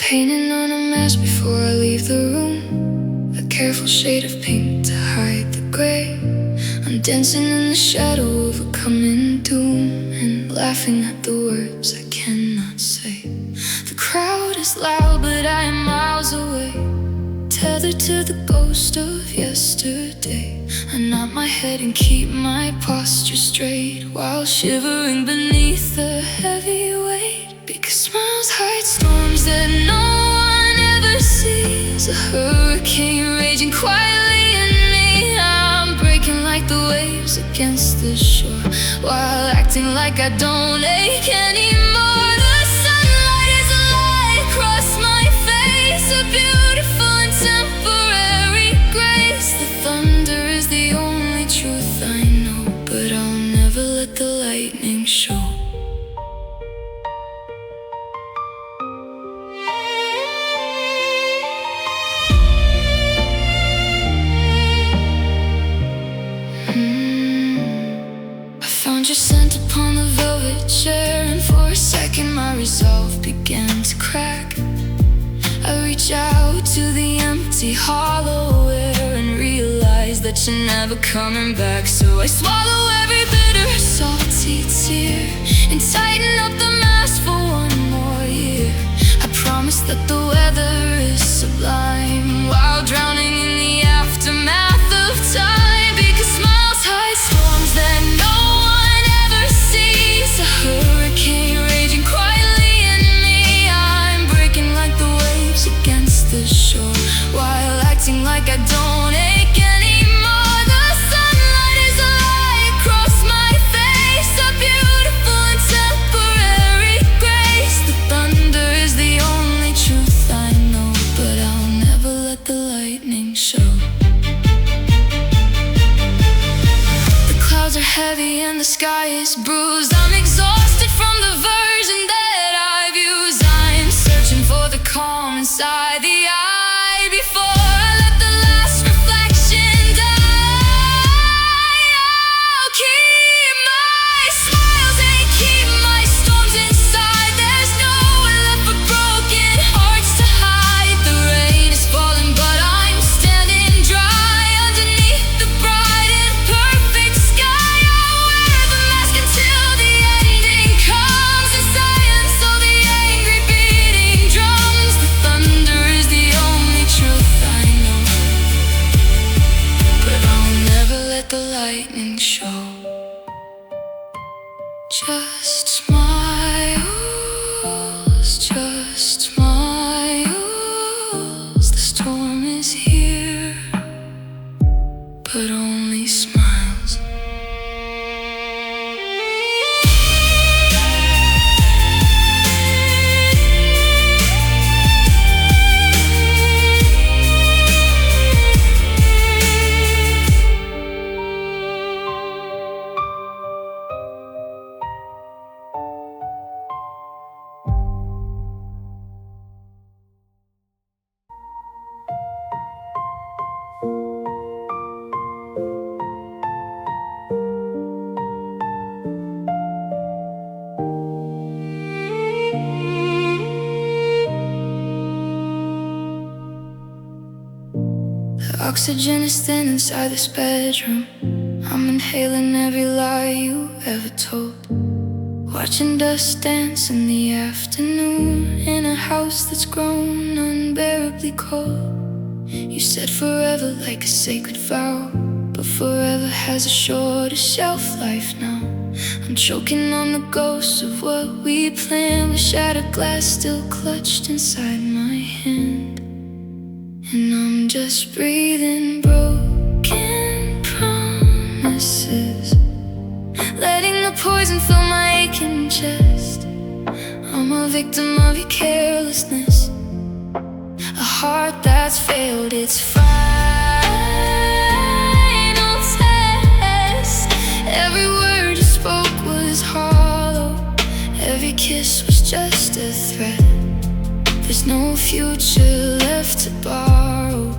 painting on a mask before I leave the room, a careful shade of pink to hide the gray. I'm dancing in the shadow of a coming doom, and laughing at the words I cannot say. The crowd is loud, but I am miles away, tethered to the ghost of yesterday. I nod my head and keep my posture straight, while shivering beneath the heavy weight. Because smiles hide storms that no one ever sees, a hurricane raging quietly in me. I'm breaking like the waves against the shore, while acting like I don't ache anymore. The sunlight is a light across my face, a beautiful and temporary grace. The thunder is the only truth I know, but I'll never let the lightning show. Found your scent upon the velvet chair, and for a second my resolve began to crack. I reach out to the empty hollow air and realize that you're never coming back. So I swallow every bitter, salty tear and tighten up the mask for one more year. I promise that the weather is sublime, while drowning in the aftermath of time. Because smiles hide storms that no one ever sees, a hurricane raging quietly in me. I'm breaking like the waves against the shore, while acting like I don't ache anymore. The sunlight is a light across my face, a beautiful and temporary grace. The thunder is the only truth I know, but I'll never let the lightning show. The clouds are heavy and the sky is bruised. I'm exhausted from the version that I've used. I'm searching for the calm inside the eye before I let the last reflection die. I'll keep my smiles and keep my storms inside. There's nowhere left for broken hearts to hide. The rain is falling, but I'm standing dry underneath the bright and perfect sky. I'll wear the mask until the ending comes, in silence all the angry beating drums. The thunder is the only truth I know, but I'll never let the lightning show. Just smiles, the storm is here, but only smiles. The oxygen is thin inside this bedroom. I'm inhaling every lie you ever told, watching dust dance in the afternoon, in a house that's grown unbearably cold. You said forever like a sacred vow, but forever has a shorter shelf life now. I'm choking on the ghosts of what we planned, with shattered glass still clutched inside my hand. And I'm just breathing broken promises, letting the poison fill my aching chest. I'm a victim of your carelessness, a heart that's failed its final test. Every word you spoke was hollow, every kiss was just a threat. There's no future left to borrow,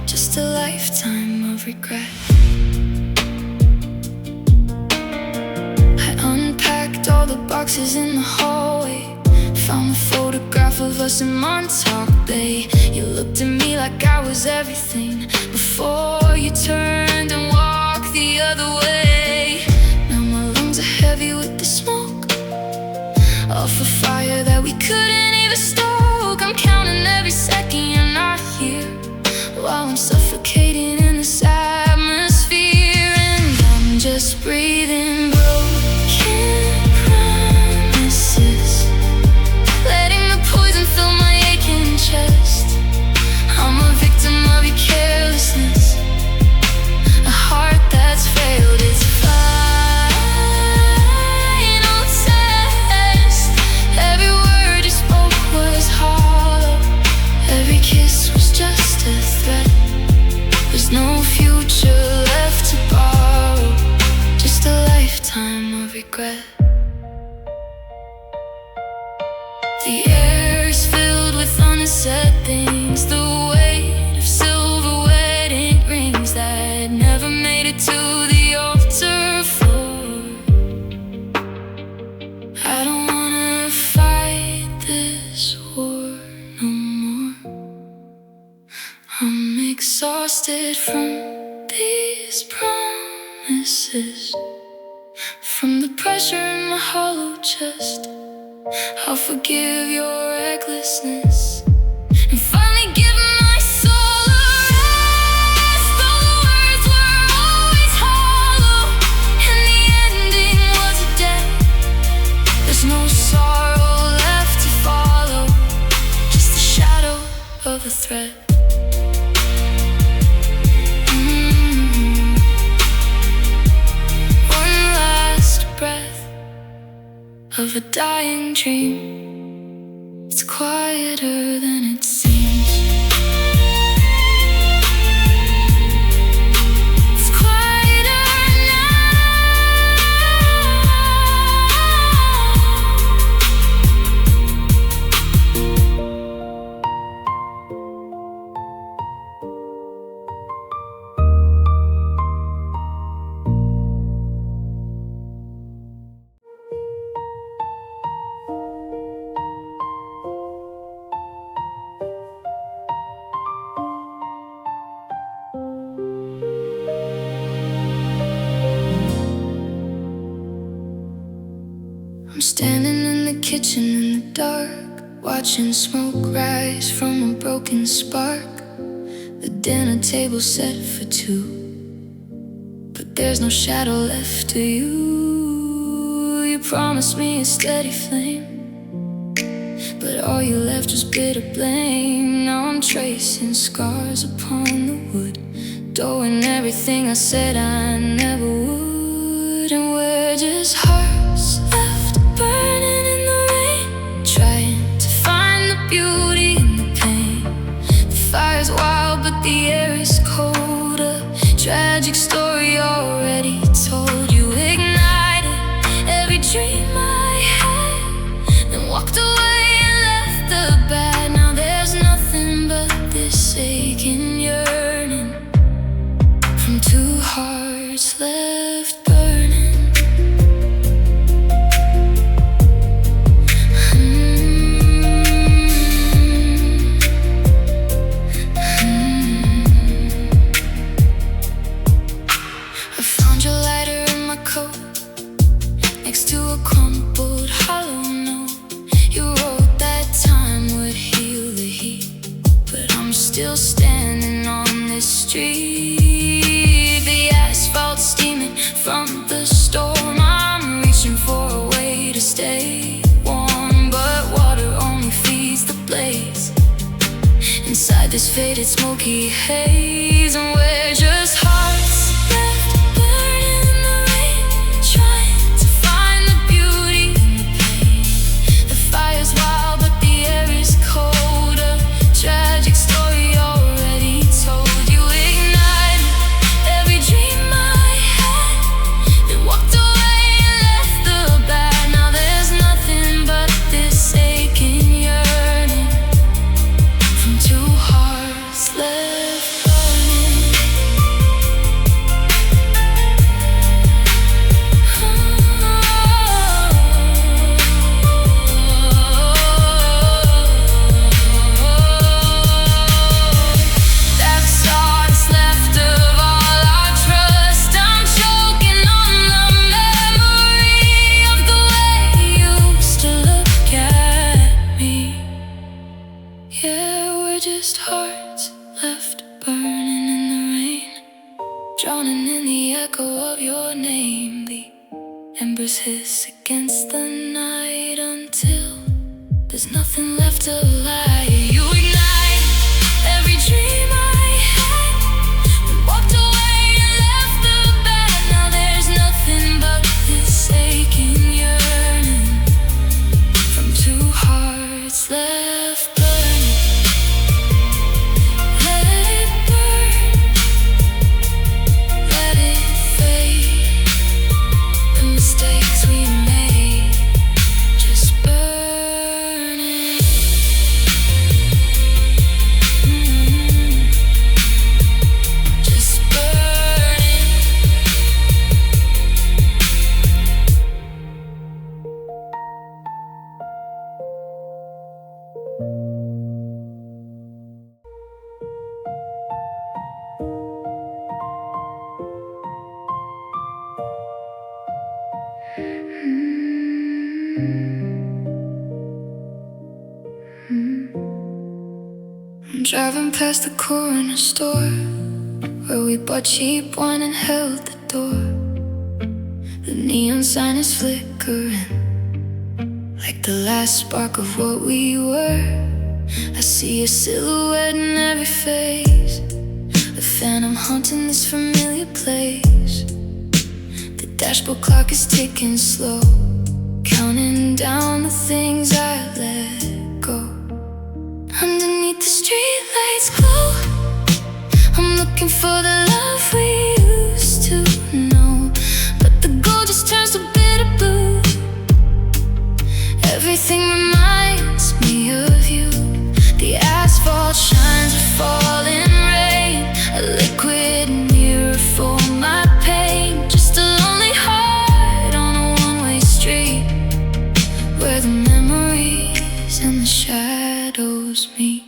just a lifetime of regret. I unpacked all the boxes in the hallway, found the photograph photograph of us in Montauk Bay. You looked at me like I was everything before you turned and walked the other way. Now my lungs are heavy with the smoke of a fire that we couldn't even stoke. I'm counting every second you're not here, while I'm suffocating in this atmosphere. And I'm just breathing broken promises, letting the poison fill my aching chest. I'm a victim of your carelessness, a heart that's failed its final test. Every word you spoke was hollow, every kiss was just a threat. There's no future left to borrow, just a lifetime of regret. The air is filled with unsaid things, the weight of silver wedding rings that never made it to the altar floor. I don't wanna fight this war no more. I'm exhausted from these promises, from the pressure in my hollow chest. I'll forgive your recklessness and finally give my soul a rest. Though the words were always hollow and the ending was a death, there's no sorrow left to follow, just the shadow of a threat. One last breath of a dying dream, it's quieter than it seems. It's quieter I'm standing in the kitchen in the dark, watching smoke rise from a broken spark. The dinner table set for two, but there's no shadow left to you. You promised me a steady flame, but all you left was bitter blame. Now I'm tracing scars upon the wood, doing everything I said I never would. And we're just hearts left burning in the rain, trying to find the beauty in the pain. The fire's wild but the air is cold, a tragic story already told. You ignited every dream I had, then walked away and left the bad. Now there's nothing but this aching yearning from two hearts left burning. I found your lighter in my coat, next to a crumpled hollow note. You wrote that time would heal the heat, but I'm still standing on this street. The asphalt's steaming from the storm. I'm reaching for a way to stay warm, but water only feeds the blaze inside this faded smoky haze. And we're just hearts left burning in the rain, trying to find the beauty in the pain. The fire's wild but the air is cold, a tragic story already told. You ignited every dream I had, then walked away and left the bad. Now there's nothing but this aching yearning from two hearts left burning. Yeah, we're just hearts left burning in the rain, drowning in the echo of your name. The embers hiss against the night until there's nothing left to light. You ignite every dream I had, and walked away and left the bed. Now there's nothing but this aching yearning from two hearts left burning. Let it burn, let it fade. The mistakes we made, just burning. Just burning. I'm driving past the corner store where we bought cheap wine and held the door. The neon sign is flickering like the last spark of what we were. I see a silhouette in every face, the phantom haunting this familiar place. The dashboard clock is ticking slow, counting down the things I let go. Underneath the streetlights glow, I'm looking for the love we used to know, but the gold just turns to bitter blue. Everything reminds me of you. The asphalt shines with falling rain, a liquid mirror for my pain. Just a lonely heart on a one-way street, where the memories and the shadows meet.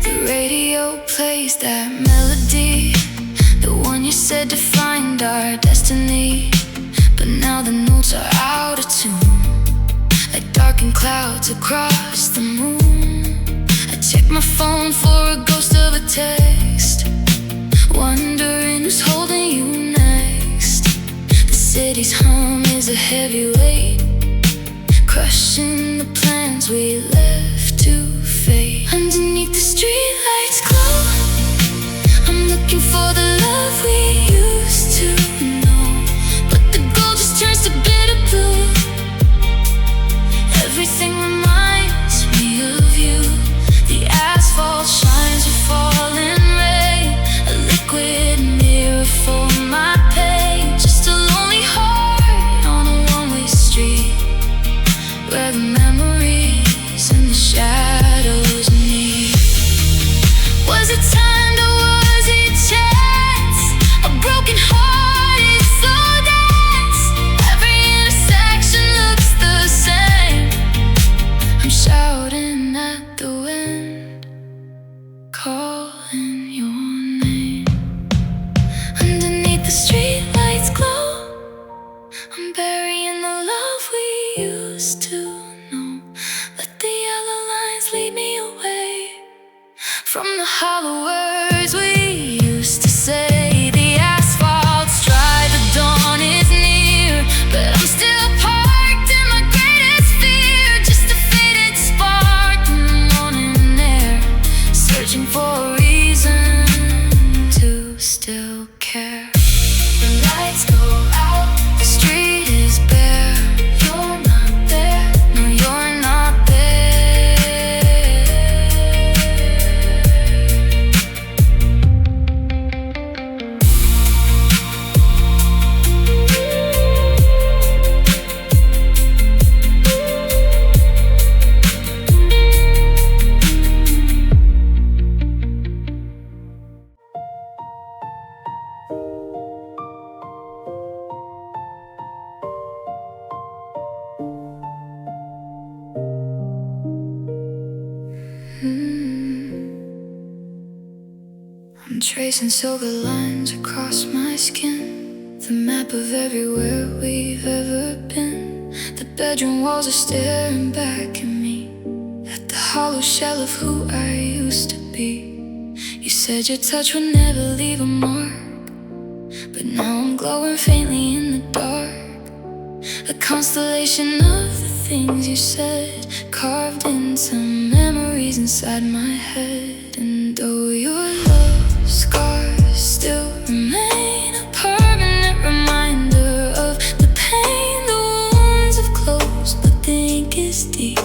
The radio plays that melody, the one you said defined our destiny. But now the notes are out of tune, like darkened clouds across the moon. I check my phone for a ghost of a text, wondering who's holding you next. The city's hum is a heavy weight, crushing the plans we left to fade. Underneath the streetlights glow, I'm looking for the love we used to know, but the gold just turns to bitter blue. Everything reminds me of you. The asphalt shines with falling rain, a liquid mirror for my pain. Just a lonely heart on a one-way street, where the memories and the shadows meet. Was it timed or was it chance? A broken heart is so dense, every intersection looks the same. I'm shouting at the wind, calling your name. Underneath the streetlights glow, I'm burying the love we used to know. Let the yellow lines lead me away from the hollow words we used to say. The asphalt's dry, the dawn is near, but I'm still parked in my greatest fear. Just a faded spark in the morning air, searching for a reason to still care. The lights go out, the street is bare. You're not there, no you're not there. I'm tracing silver lines across my skin, the map of everywhere we've ever been. The bedroom walls are staring back at me, at the hollow shell of who I used to be. You said your touch would never leave a mark, but now I'm glowing faintly in the dark. A constellation of the things you said, carved into memories inside my head. And though your love scars still remain, a permanent reminder of the pain the wounds have closed, but the ink is deep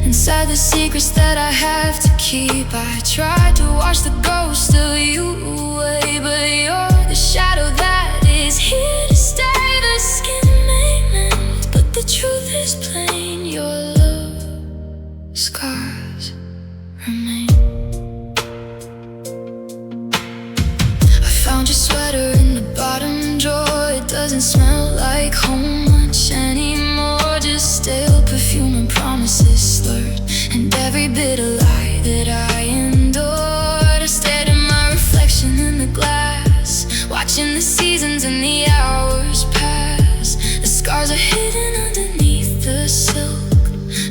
inside the secrets that I have to keep. I tried to wash the ghost of you away, but you're the shadow that is here to stay. The skin may mend, but the truth is plain. Your love scars remain. I found your sweater in the bottom drawer. It doesn't smell like home much anymore, just stale perfume and promises slurred, and every bit of lie that I endured. I stared at my reflection in the glass, watching the seasons and the hours pass. The scars are hidden underneath the silk,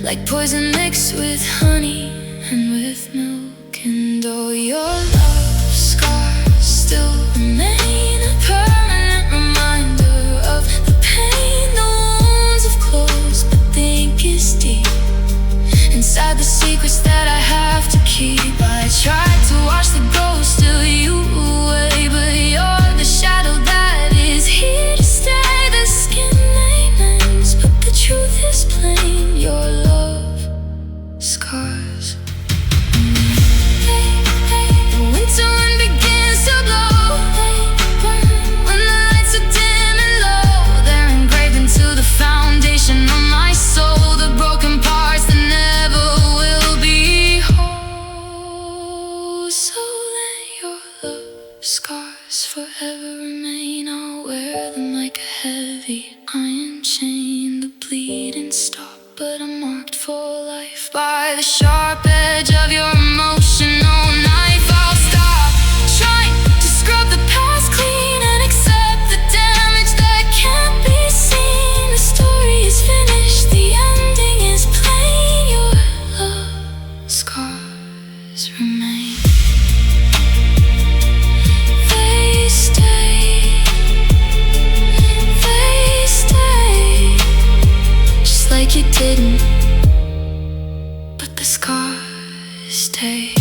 like poison mixed with honey and with milk. And oh, your love scars still remain, a permanent reminder of the pain the wounds have closed, but the ink is deep inside the secrets that I have to keep. I tried to wash the ghost of you away, but you're the shadow that is here to stay. The skin may mend, but the truth is plain. Your love scars. The winter wind begins to blow, when the lights are dim and low. They're engraved into the foundation of my soul, the broken parts that never will be whole. So let your love scars forever remain. I'll wear them like a heavy iron chain. The bleeding stopped, but I'm marked for life by the sharp edge of your emotional knife. I'll stop trying to scrub the past clean and accept the damage that can't be seen. The story is finished, the ending is plain. Your love scars remain. They stay, just like you didn't, but the scars stay.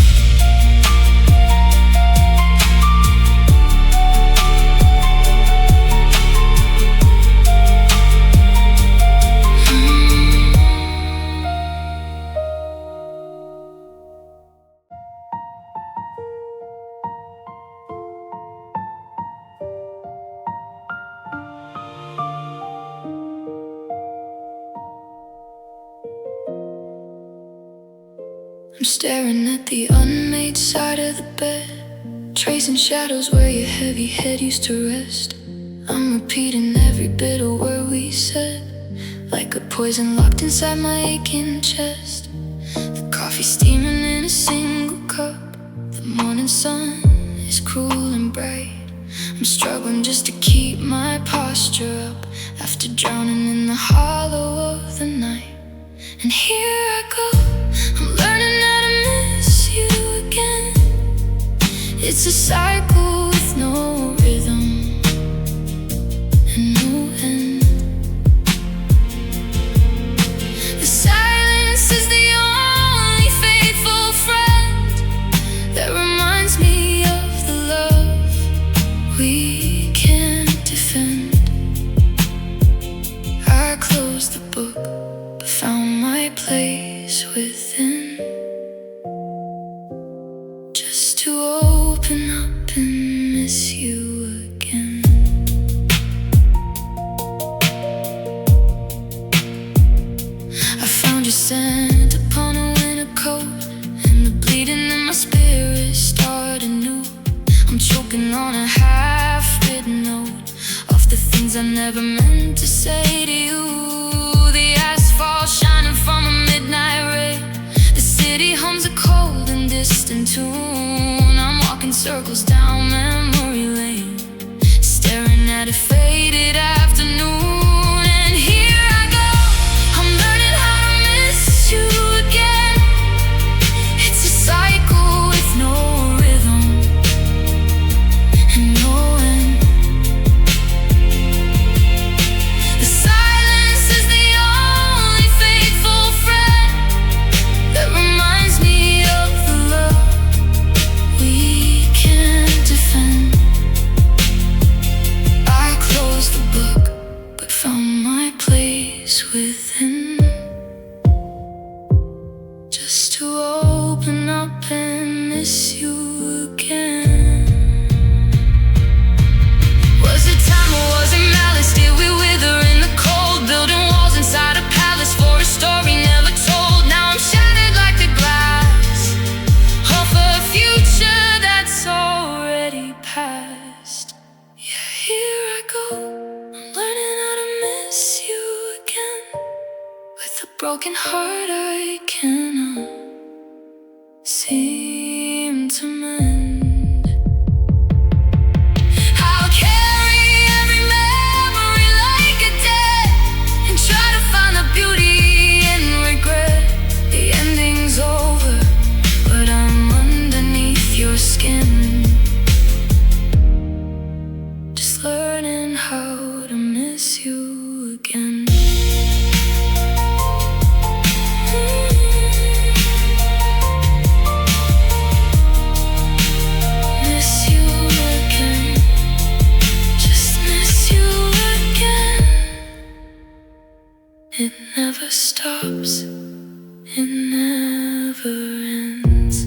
I'm staring at the unmade side of the bed, tracing shadows where your heavy head used to rest. I'm repeating every bit of word we said, like a poison locked inside my aching chest. The coffee steaming in a single cup, the morning sun is cruel and bright. I'm struggling just to keep my posture up, after drowning in the hollow of the night. And here I go, I'm learning how to miss you again. It's a cycle with no rhythm and no end. The silence is the only faithful friend that reminds me of the love we can't defend. I closed the book, but found my place within, just to open up and miss you again. I found your scent upon a winter coat, and the bleeding in my spirit started new. I'm choking on a half-written note of the things I never meant to say to you. The asphalt shining from a midnight ray, the city hums a cold and distant tune. I'm walking circles down memory lane, staring at a faded afternoon. And here I broken heart I cannot seem to mend. I'll carry every memory like a debt and try to find the beauty in regret. The ending's over, but I'm underneath your skin, just learning how to miss you again. It never stops, it never ends.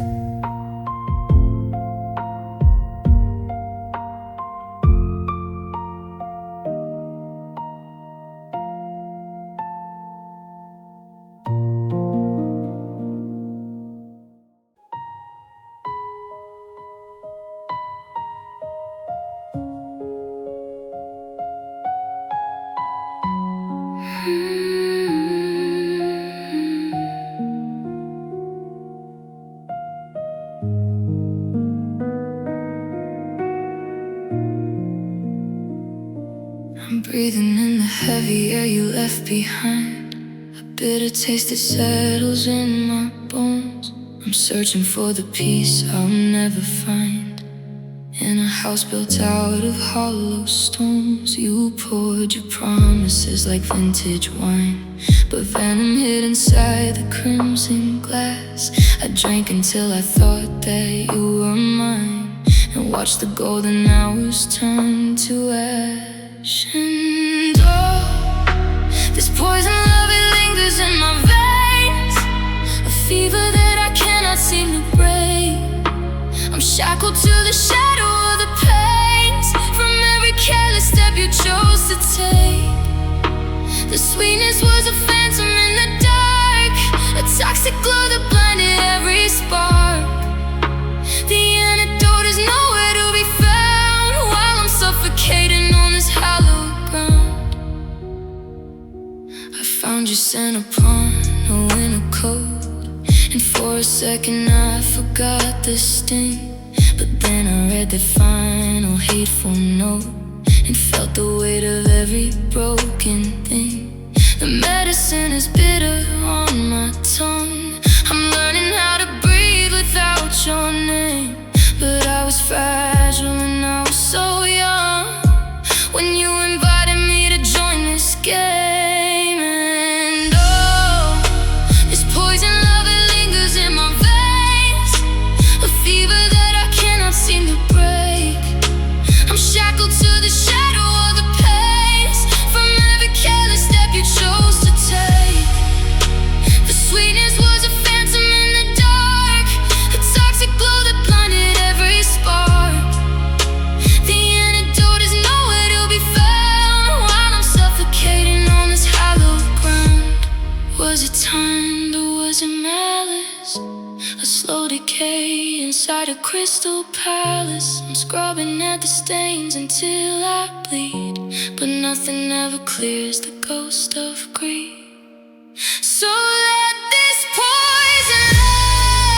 I'm breathing in the heavy air you left behind. A bitter taste that settles in my bones. I'm searching for the peace I'll never find in a house built out of hollow stones. You poured your promises like vintage wine, but venom hid inside the crimson glass. I drank until I thought that you were mine, and watched the golden hours turn to ash. And oh, this poison love, it lingers in my veins, a fever that I cannot seem to break. I'm shackled to the shadow of the pains from every careless step you chose to take. The sweetness was a phantom in the dark, a toxic glow that blinded every spark. The antidote is nowhere to be found while I'm suffocating on this hallowed ground. I found you sent upon a winter coat, and for a second I forgot the sting. But then I read the final hateful note and felt the weight of every broken thing. The medicine is bitter on my tongue. I'm learning how to breathe without your name. But I was fragile and I was so young when you invited me to join this game. And oh, this poison love, it lingers in my veins, a fever that I cannot seem to break. I'm shackled to the shadow of the pains from every careless step you chose to take. The sweetness was a phantom in the dark, a toxic glow that blinded every spark. The antidote is nowhere to be found while I'm suffocating on this hallowed ground. Was it timed or was it malice? A slow decay inside a crystal palace. I'm scrubbing at the stains until I bleed, but nothing ever clears the ghost of greed. So let this poison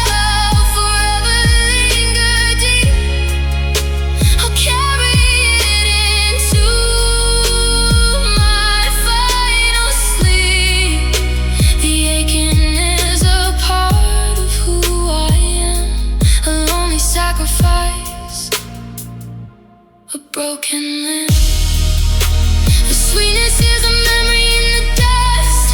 love forever linger deep. I'll carry it into my final sleep. The aching is a part of who I am, a lonely sacrifice, a broken limb. The sweetness is a memory in the dust,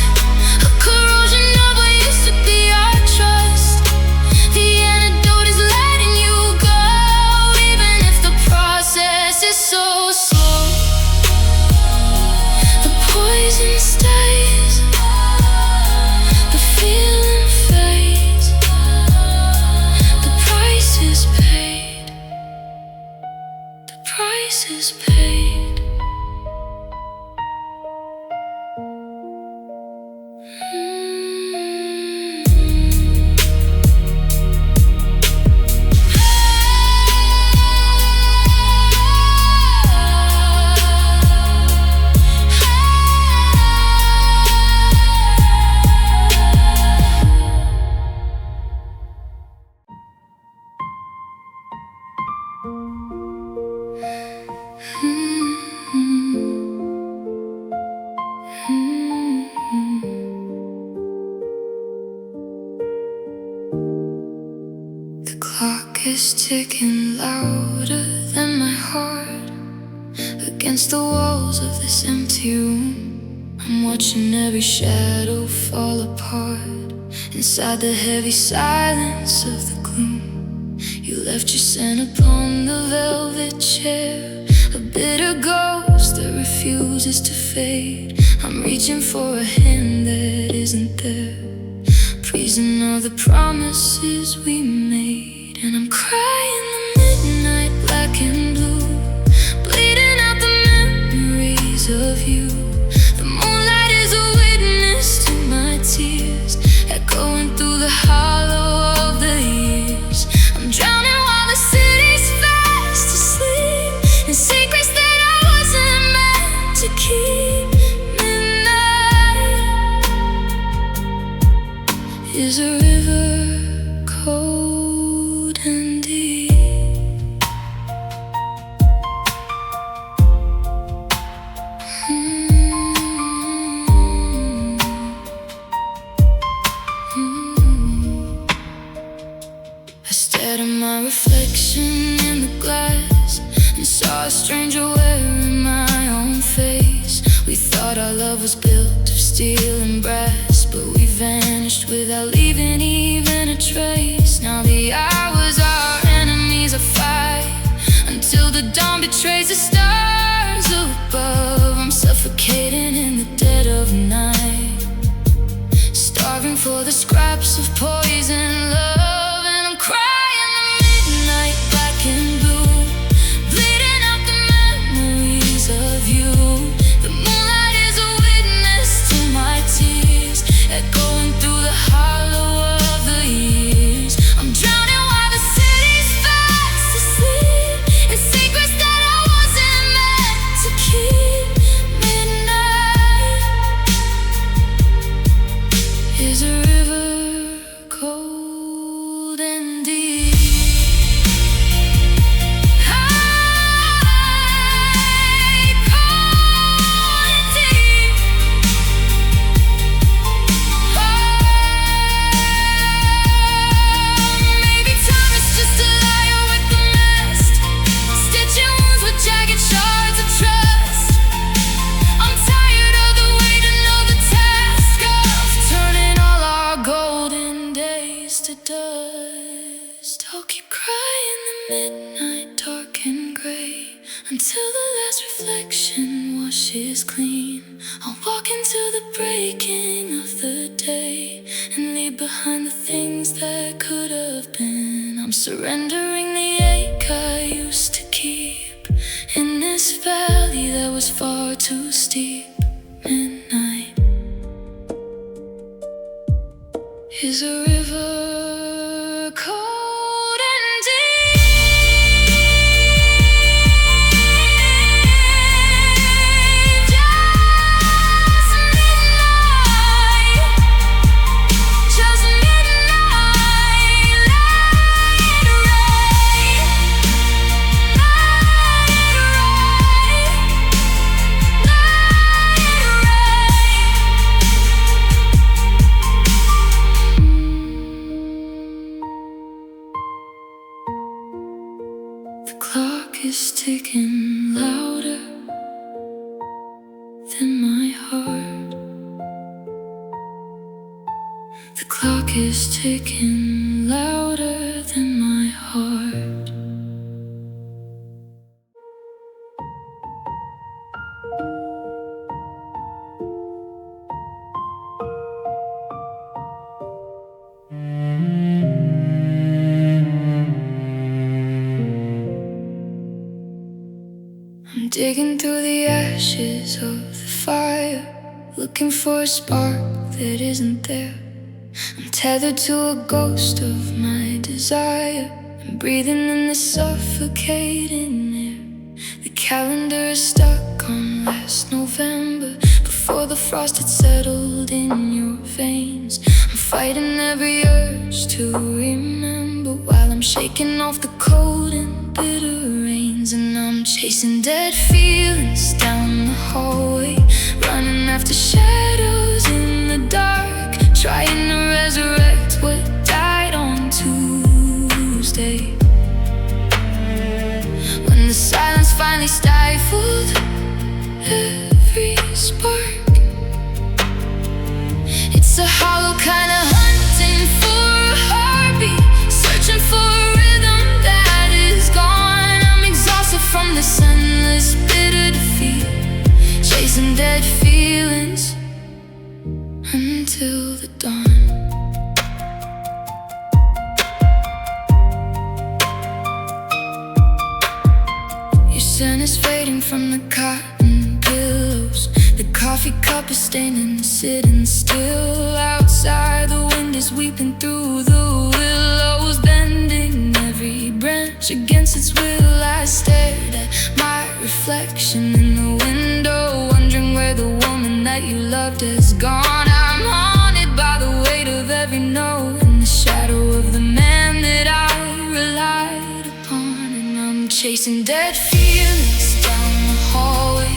clock is ticking louder than my heart against the walls of this empty room. I'm watching every shadow fall apart inside the heavy silence of the gloom. You left your scent upon the velvet chair, a bitter ghost that refuses to fade. I'm reaching for a hand that isn't there, prison of the promises we made. And I'm crying the midnight black and blue, bleeding out the memories of you. The moonlight is a witness to my tears, echoing through the hollow of the years. I'm drowning while the city's fast asleep in secrets that I wasn't meant to keep. Midnight is a river cold and deep. I stared at my reflection in the glass and saw a stranger wearing my own face. We thought our love was built of steel and brass, but we vanished without leaving even a trace. Now the hours are enemies of fire until the dawn betrays the stars above. I'm suffocating in the dead of night, starving for the scraps of poison love. And I'm crying the midnight black and blue, bleeding out the memories of you. The moonlight is a witness to my tears, echoing through the hollow of the years. I'm drowning while the city's fast asleep in secrets that I wasn't meant to keep. Midnight is a river cold and deep. I'll keep crying the midnight dark and gray until the last reflection washes clean. I'll walk into the breaking of the day and leave behind the things that could have been. I'm surrendering the ache I used to keep in this valley that was far too steep. Midnight is a river cold and deep. Just midnight, just midnight. Light ray, the clock is ticking louder than my heart. The clock is ticking louder than my heart. I'm digging through the ashes of the fire, looking for a spark that isn't there. I'm tethered to a ghost of my desire, and breathing in the suffocating air. The calendar is stuck on last November, before the frost had settled in your veins. I'm fighting every urge to remember while I'm shaking off the cold and bitter rains. And I'm chasing dead feelings down the hallway, running after shadows in the dark, trying to resurrect what died on Tuesday. until the dawn. Your scent is fading from the cotton pillows. The coffee cup is staining, sitting still outside. The wind is weeping through the willows, bending every branch against its will. I stared at my reflection in the window, wondering where the woman that you loved has gone. I'm haunted by the weight of every note and the shadow of the man that I relied upon. And I'm chasing dead feelings down the hallway,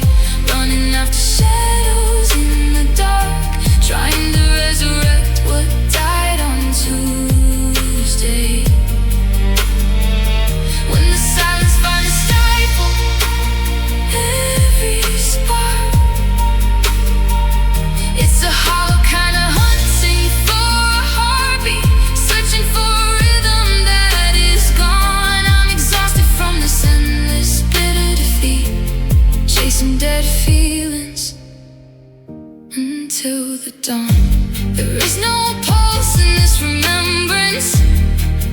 running after shadows in the dark, trying to resurrect what died on Tuesday. When the silence finally stifles every spark, it's a hollow kind of hunting for a heartbeat, searching for a rhythm that is gone. I'm exhausted from this endless bitter defeat, chasing dead feelings until the dawn. There is no pulse in this remembrance,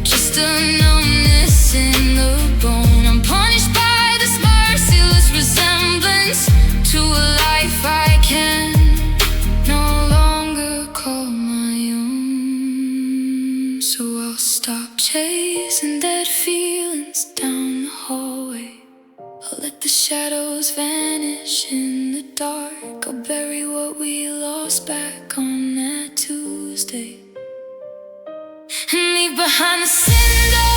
just a numbness in the bone. I'm punished by this merciless resemblance to a life I can no longer call my own. So I'll stop chasing dead feelings down the hallway. I'll let the shadows vanish in the dark. I'll bury what we lost back on that Tuesday, and leave behind the cinder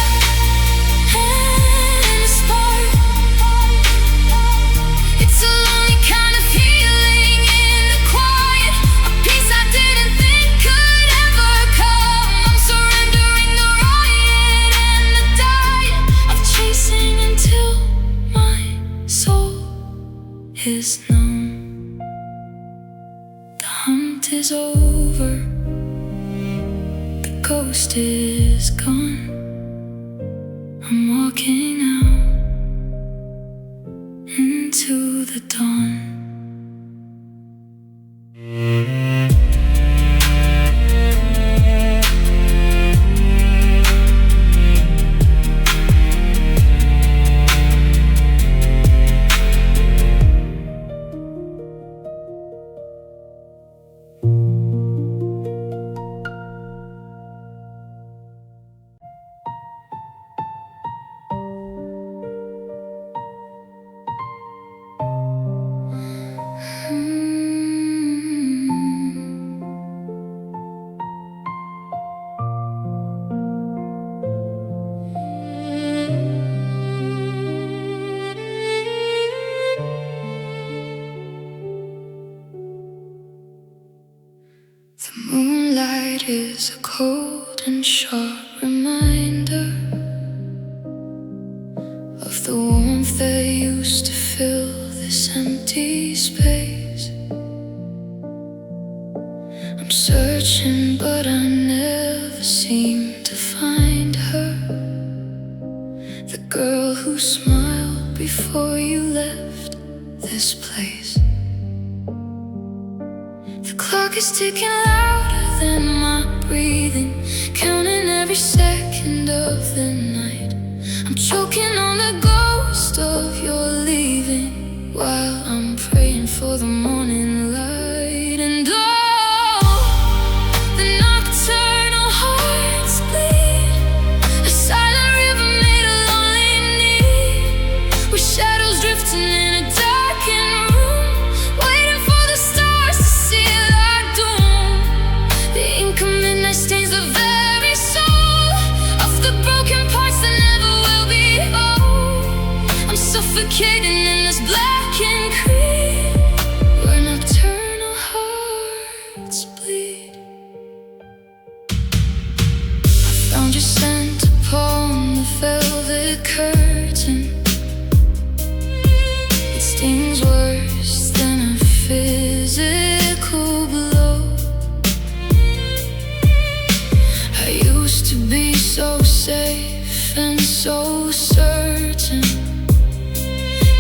and the spark. It's a lonely kind of healing in the quiet, a peace I didn't think could ever come. I'm surrendering the riot and the diet of chasing until my soul is numb. The hunt is over, the ghost is gone. I'm walking out into the dawn. The moonlight is a cold and sharp reminder of the warmth that used to fill this empty space. I'm searching, but I never seem to find her, the girl who smiled before you left this place. The clock is ticking louder than my breathing, counting every second of the night. I'm choking on the ghost of your leaving, while I'm praying for the morning light. And the nocturnal hearts bleed, a silent river made of lonely need, with shadows drifting in a darkened room, waiting for the stars to seal our doom. The ink of midnight stains the very soul of the broken parts that never will be whole. I'm suffocating in this blackened creed, where nocturnal hearts bleed. I found your scent upon the velvet curtain. It stings worse than a physical blow. I used to be so safe and so certain,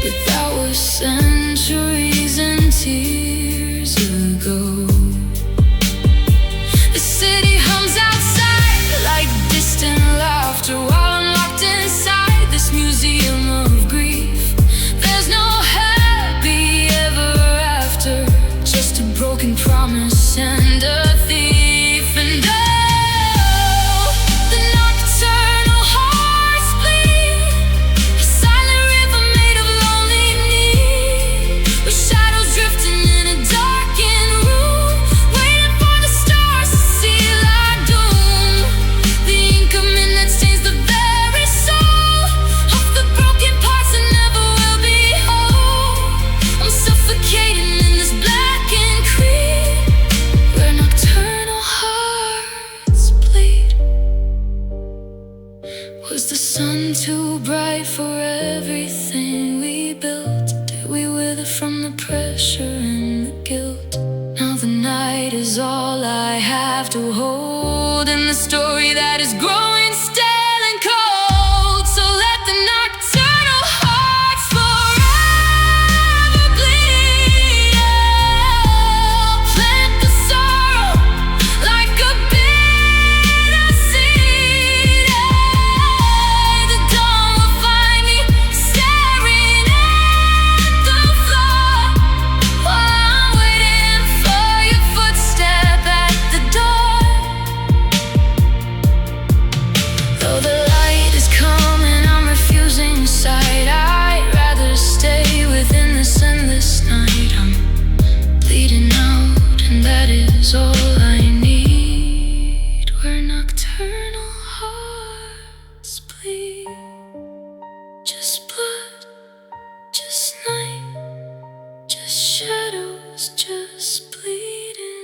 but that was centuries and tears ago. fight for everything we built? Did we wither from the pressure and the guilt? Now the night is all I have to hold, and the story that is growing stale and cold. So let the nocturnal hearts forever bleed. Plant the sorrow like a bitter seed. The dawn will find me staring at the floor, while I'm waiting for your footstep at the door. Though the light is coming, I'm refusing sight. I'd rather stay within this endless night. I'm bleeding out, and that is all I need. Where nocturnal hearts bleed. Just blood, just night, just shadows, just bleeding.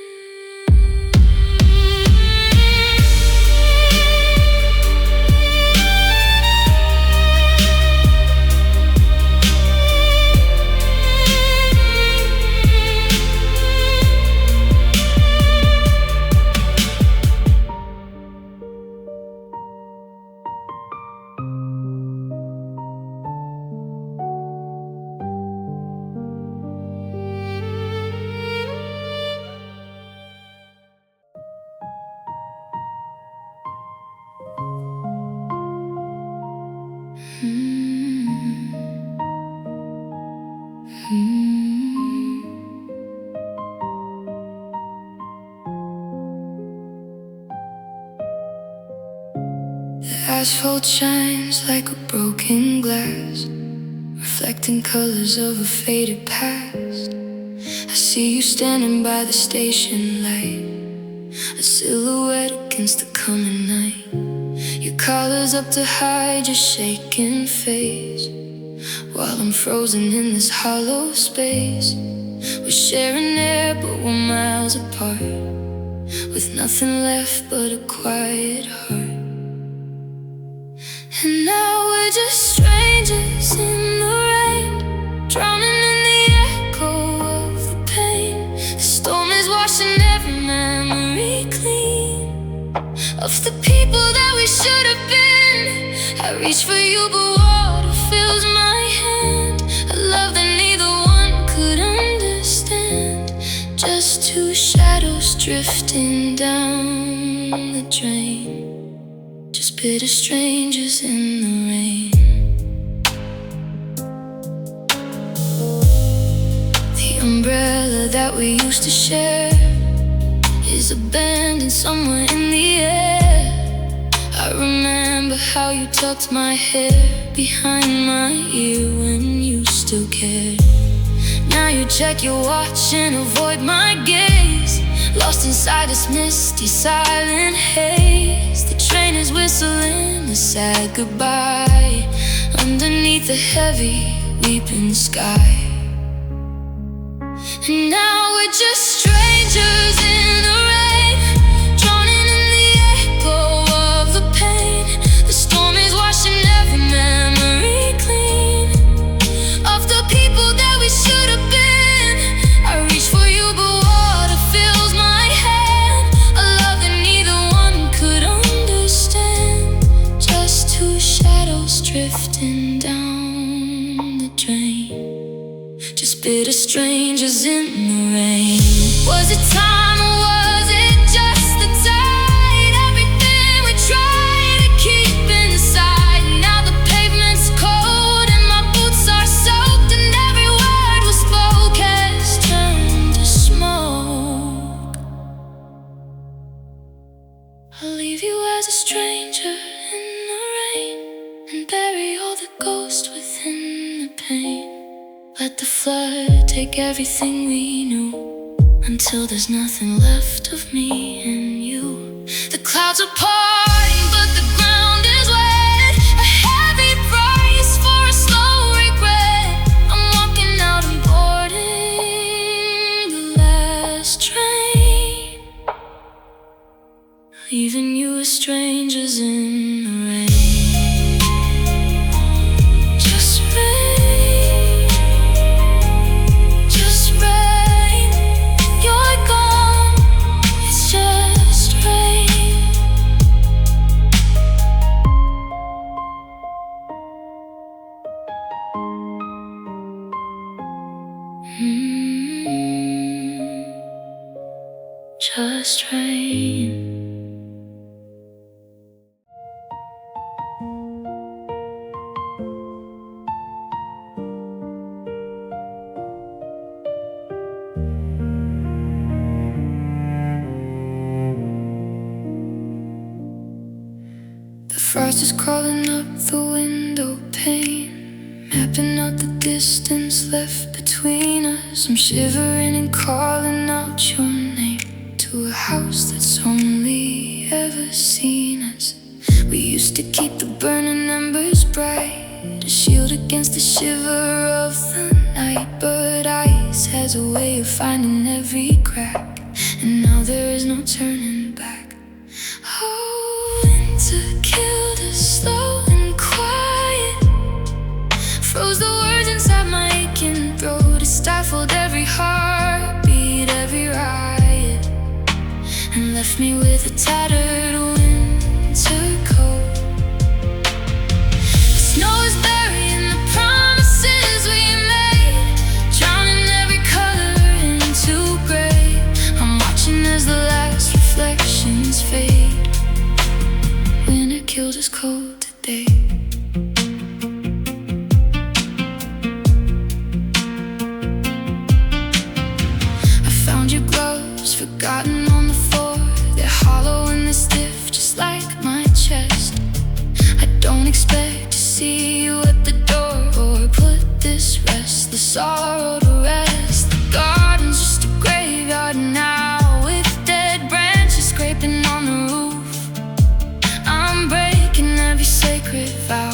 The asphalt shines like a broken glass, reflecting colors of a faded past. I see you standing by the station light, a silhouette against the coming night. Your collar's up to hide your shaking face, while I'm frozen in this hollow space. We're sharing air but we're miles apart, with nothing left but a quiet heart. And now we're just strangers in the rain, drowning in the echo of the pain. The storm is washing every memory clean of the people that we should have been. I reach for you but water fills my hand, a love that neither one could understand. Just two shadows drifting down the drain, just bitter strangers in the rain. The umbrella that we used to share is abandoned somewhere in the air. I remember how you tucked my hair behind my ear when you still cared. Now you check your watch and avoid my gaze, lost inside this misty silent haze. The train is whistling a sad goodbye underneath the heavy weeping sky. And now we're just strangers in the rain, drowning in the echo of the pain. The storm is washing every memory clean of the people that we should have been. I reach for you but water fills my hand, a love that neither one could understand. Just two shadows drifting down the drain, just bitter strangers in the rain. Was it time or was it just the tide? Everything we tried to keep inside, now the pavement's cold and my boots are soaked, and every word we spoke has turned to smoke. I'll leave you as a stranger in the rain, and bury all the ghosts within the pain. Let the flood take everything we knew, until there's nothing left of me and you. The clouds are parting but the ground is wet, a heavy price for a slow regret. I'm walking out and boarding the last train, leaving you as strangers in the rain. Frost is crawling up the window pane, mapping out the distance left between us. I'm shivering and calling out your name to a house that's only ever seen us. We used to keep the burning embers bright, a shield against the shiver of the night. But ice has a way of finding every crack, and now there is no turning back. Oh, winter killed us slow and quiet, froze the words inside my aching throat. It stifled every heartbeat, every riot, and left me with a tattered winter coat. The snow is burying the promises we made, drowning every color into gray. I'm watching as the last reflections fade. Winter killed us cold today. I found your gloves, forgotten on the floor. They're hollow and they're stiff, just like my chest. I don't expect to see you at the door or put this restless sorrow to rest. The garden's just a graveyard now, with dead branches scraping on the roof. I'm breaking every sacred vow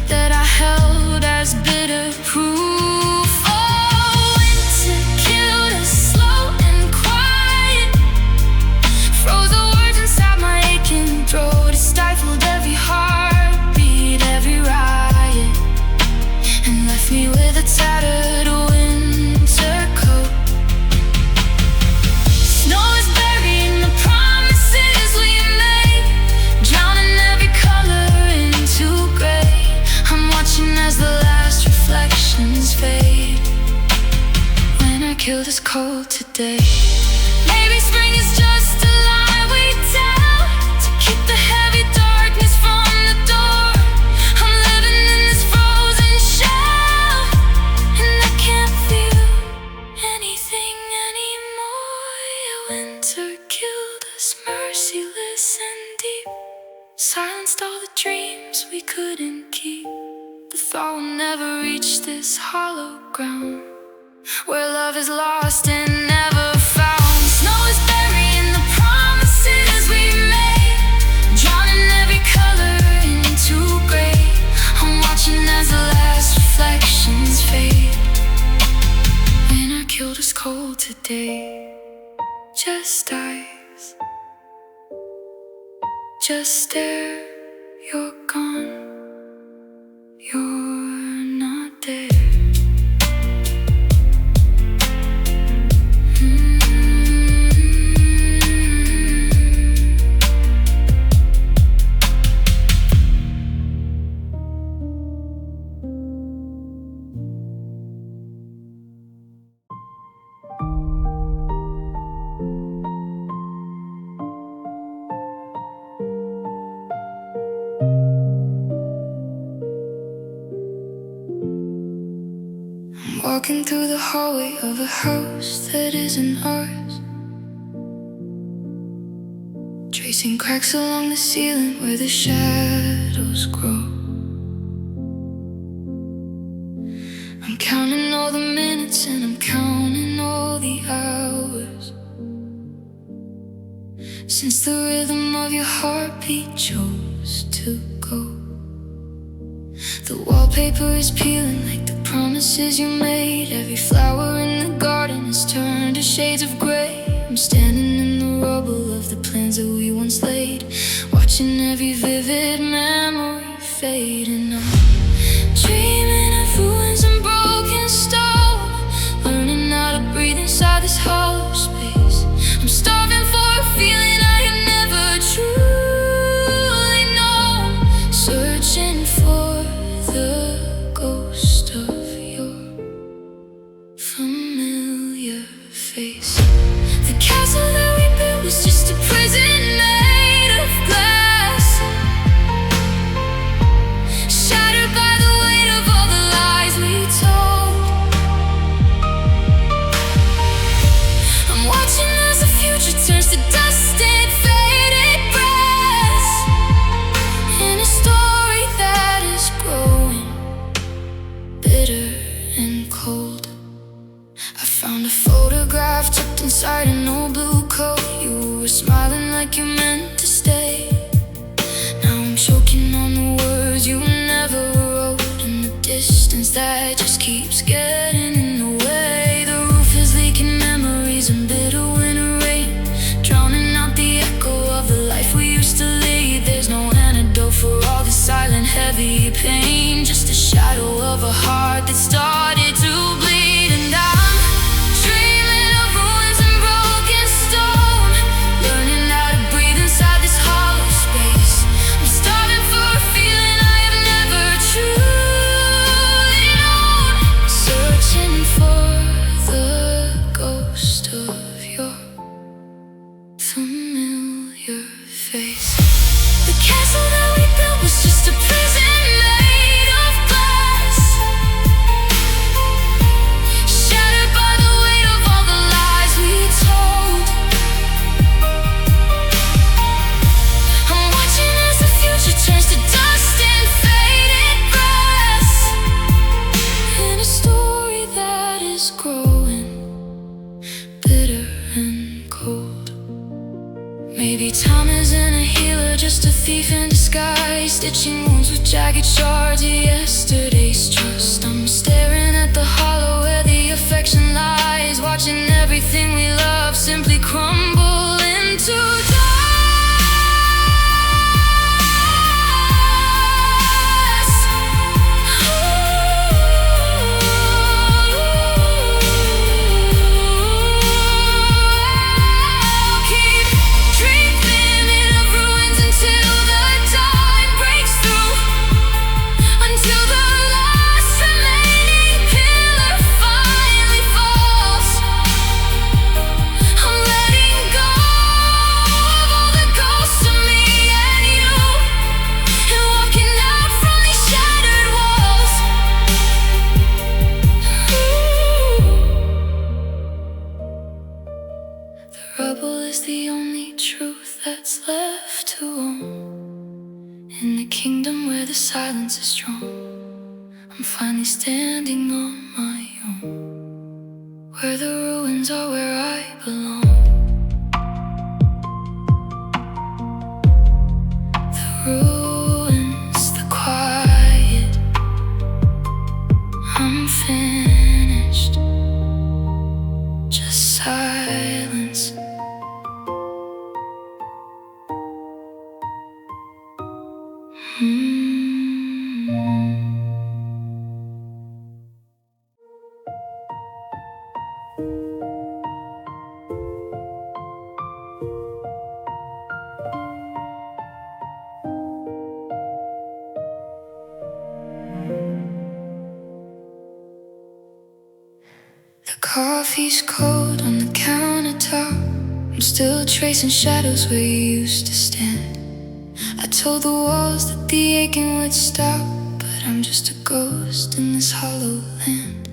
that I held as bitter proof. Oh, winter killed us slow and quiet, froze the words inside my aching throat. It stifled every heartbeat, every riot, and left me with a tattered winter coat. Snow is burying the promises we made, drowning every color into gray. I'm watching as the last reflections fade. Winter killed us cold today. Maybe spring is just a lie we tell to keep the heavy darkness from the door. I'm living in this frozen shell, and I can't feel anything anymore. Yeah, winter killed us merciless and deep, silenced all the dreams we couldn't keep. The thought we'll never reach this hollow ground, where love is lost and never found. Snow is burying the promises we made, drowning every color into gray. I'm watching as the last reflections fade. Winter killed us cold today. Just eyes, just stare. You're gone, you're not there. Walking through the hallway of a house that isn't ours, tracing cracks along the ceiling where the shadows grow. I'm counting all the minutes and I'm counting all the hours, since the rhythm of your heartbeat chose to go. The wallpaper is peeling like the promises you made. Every flower in the garden has turned to shades of gray. I'm standing in the rubble of the plans that we once laid, watching every vivid memory fade. And I'm dreaming of ruins and broken stone, learning how to breathe inside this hollow space. I'm starving for a feeling I have never truly known, searching for the ghost of your familiar face. The castle that we built was just a prison made of glass, shattered a heart that started to bleed. And I'm dreaming of ruins and broken stone, learning how to breathe inside this hollow space. I'm starving for a feeling I have never truly known, searching for the ghost of your familiar face. The castle that we built was just a prison made of glass, shattered by the weight of all the lies we told. I'm watching as the future turns to dust and faded grass, in a story that is growing bitter and cold. Maybe time isn't a healer, just a thief in disguise, stitching wounds with jagged shards of yesterday's trust. I'm staring at the hollow where the affection lies, watching everything we love simply crumble into dust. Rubble is the only truth that's left to own, in the kingdom where the silence is strong. I'm finally standing on my own, where the ruins are where I belong. The ruins, the quiet, I'm finished, just silence. The coffee's cold on the countertop. I'm still tracing shadows where you used to stand. I told the walls that the aching would stop, but I'm just a ghost in this hollow land.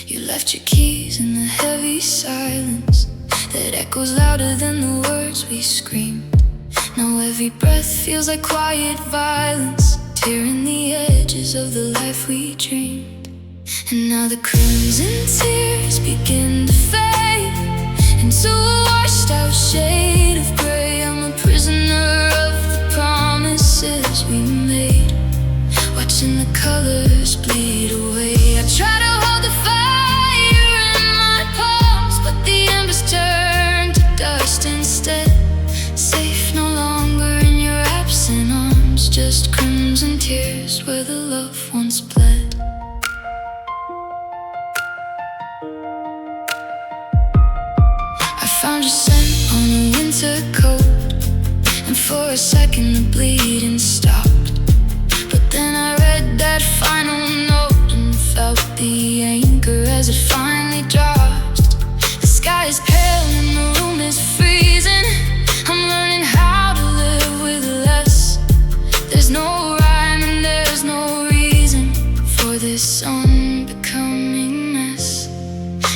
You left your keys in the heavy silence that echoes louder than the words we scream. Now every breath feels like quiet violence, tearing the edges of the life we dreamed. And now the crimson tears begin to fade into a washed out shade of gray. I'm a prisoner of the promises we made, watching the colors bleed away. I try to hold the fire in my palms, but the embers turn to dust instead. Safe no longer in your absent arms, just crimson tears where the love once bled. Found your scent on a winter coat, and for a second the bleeding stopped. But then I read that final note and felt the anchor as it finally dropped. The sky is pale and the room is freezing. I'm learning how to live with less. There's no rhyme and there's no reason for this unbecoming mess.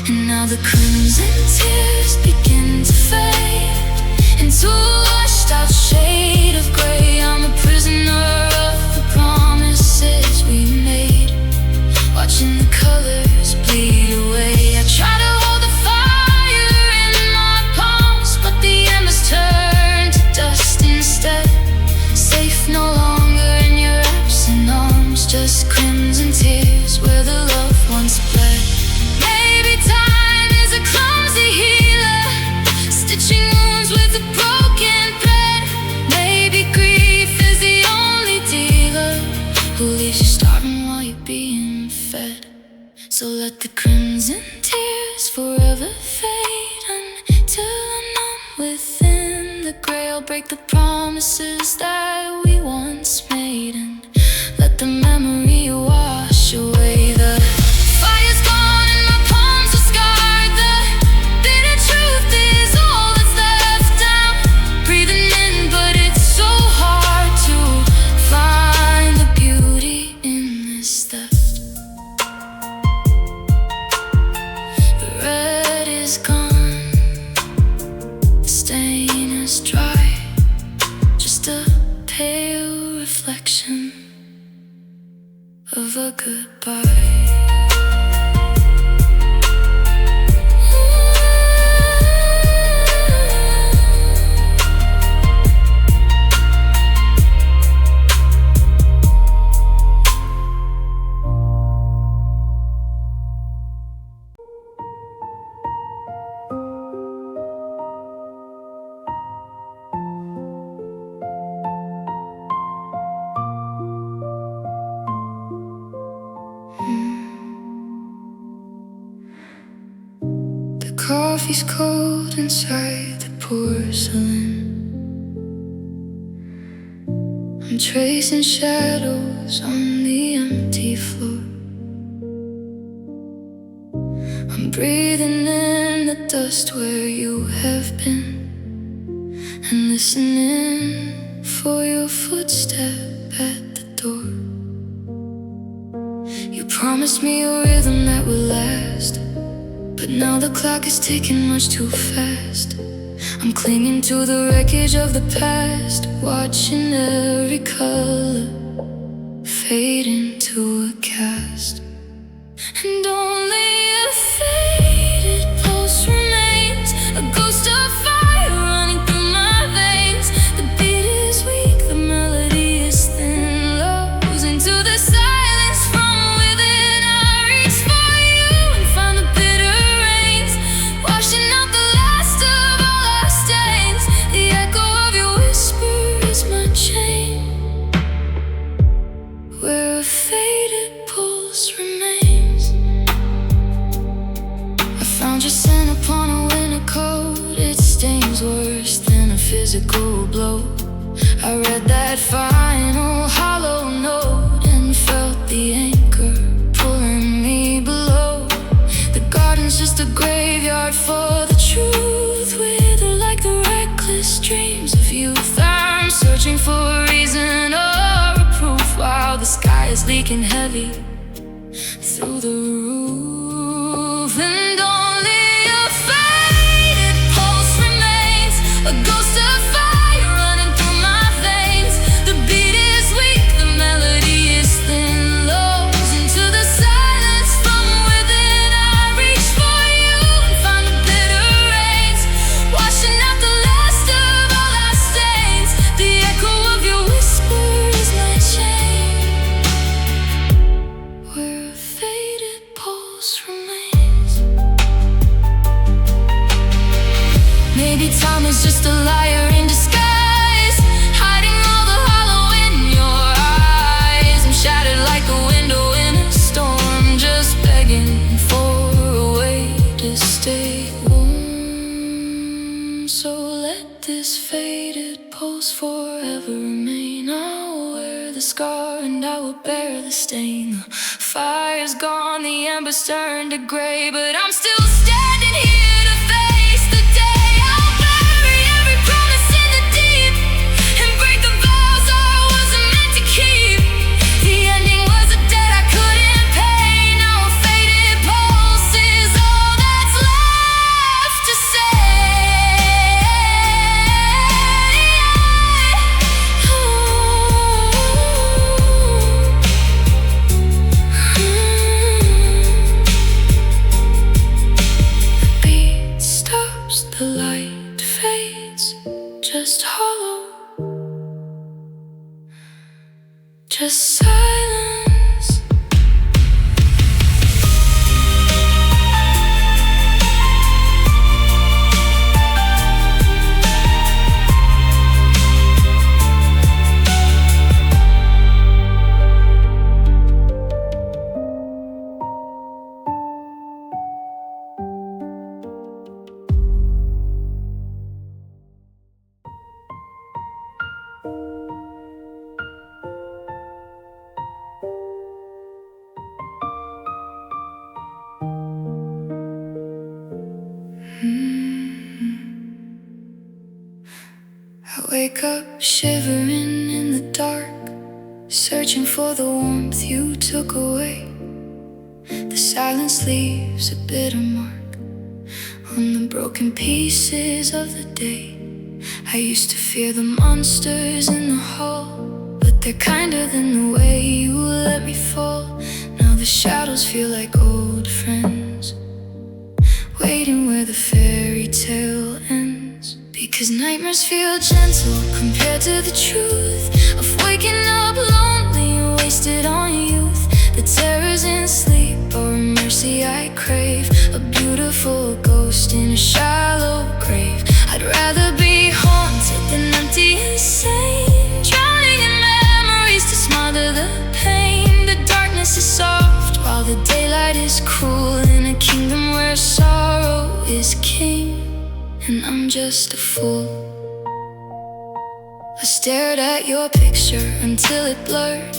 And now the crimson tears begin to fade into a washed out shade of gray. I'm a prisoner of the promises we made, watching the colors bleed away. I try to hold the fire I'll break the promises that we once made, and let the memory wash away. The fire's gone and my palms are scarred. The bitter truth is all that's left. I'm breathing in, but it's so hard to find the beauty in this theft. The red is gone, the stain is dry, just a pale reflection of a goodbye. Coffee's cold inside the porcelain. I'm tracing shadows on the empty floor. I'm breathing in the dust where you have been, and listening for your footstep at the door. You promised me a rhythm that would last, but now the clock is ticking much too fast. I'm clinging to the wreckage of the past, watching every color fade into a cast. And only a faded pulse remains, a ghost of fire running through my veins. The beat is weak, the melody is thin, lows into the silence from within. I reach for you and find the bitter rains, washing out the last of all our stains. The echo of your whisper is my chain, where a faded pulse remains. I found your scent upon a winter coat. It stings worse than a physical blow. I read that final hollow note and felt the anchor pulling me below. The garden's just a graveyard for the truth, wither like the reckless dreams of youth. I'm searching for a reason or a proof, while the sky is leaking heavy through the roof. And only a faded pulse remains, a ghost of fire running through my veins. The beat is weak, the melody is thin, lows into the silence from within. I reach for you and find the bitter rains, washing out the last of all our stains. The echo of your whisper is my chain, where a faded pulse remains. Maybe time is just a liar in disguise, hiding all the hollow in your eyes. I'm shattered like a window in a storm, just begging for a way to stay warm. So let this faded pulse forever remain. I'll wear the scar and I will bear the stain. The fire's gone, the embers turned to gray, but I'm still standing here to face the day. I'll bury every promise in the deep and break the vows I wasn't meant to keep. The ending was a debt I couldn't pay. Now a faded pulse is all that's left to say. Beat stops, the light fades, just hollow, just silence. wake up shivering in the dark, searching for the warmth you took away. The silence leaves a bitter mark on the broken pieces of the day. I used to fear the monsters in the hall, but they're kinder than the way you let me fall. Now the shadows feel like old friends, waiting where the fairy tale ends. Because nightmares feel gentle compared to the truth of waking up lonely and wasted on youth. The terrors in sleep or mercy I crave, a beautiful ghost in a shallow grave. I'd rather be haunted than empty, insane, drowning in memories to smother the pain. The darkness is soft while the daylight is cruel, in a kingdom where sorrow is king. And I'm just a fool. I stared at your picture until it blurred,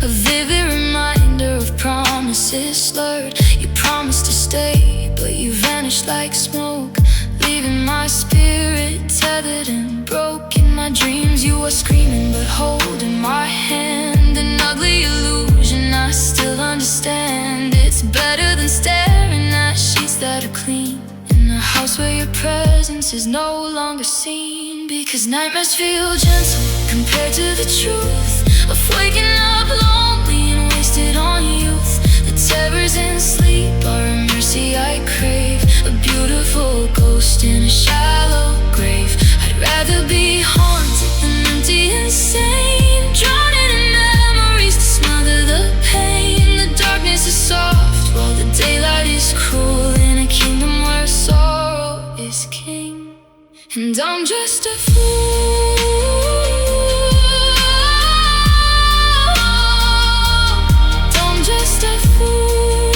a vivid reminder of promises slurred. You promised to stay, but you vanished like smoke, leaving my spirit tethered and broken. My dreams you were screaming but holding my hand, an ugly illusion I still understand. It's better than staring at sheets that are clean, in a house where your presence is no longer seen. Because nightmares feel gentle compared to the truth of waking up lonely and wasted on youth. The terrors in sleep are a mercy I crave, a beautiful ghost in a shallow grave. I'd rather be haunted than empty, insane, drowning in memories to smother the pain. The darkness is soft while the daylight is cruel, in a kingdom where sorrow is king. And I'm just a fool. I'm just a fool.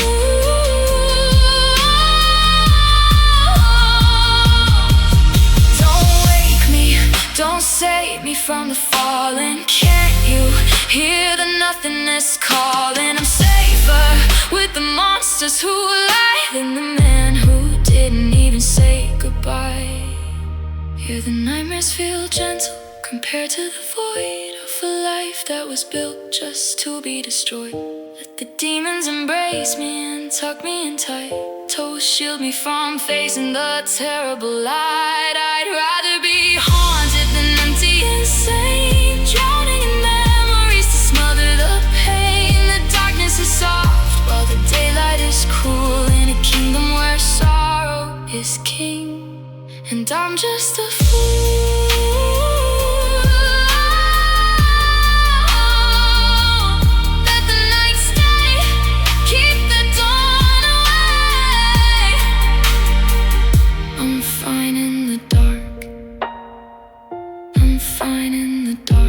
Don't wake me, don't save me from the falling. Can't you hear the nothingness calling? I'm safer with the monsters who lie than the man who didn't even say goodbye. Here the nightmares feel gentle compared to the void of a life that was built just to be destroyed. Let the demons embrace me and tuck me in tight, toes shield me from facing the terrible light. I'd rather be haunted than empty, insane, drowning in memories to smother the pain. The darkness is soft while the daylight is cruel, in a kingdom where sorrow is king. And I'm just a fool. Let the night stay, keep the dawn away. I'm fine in the dark, I'm fine in the dark.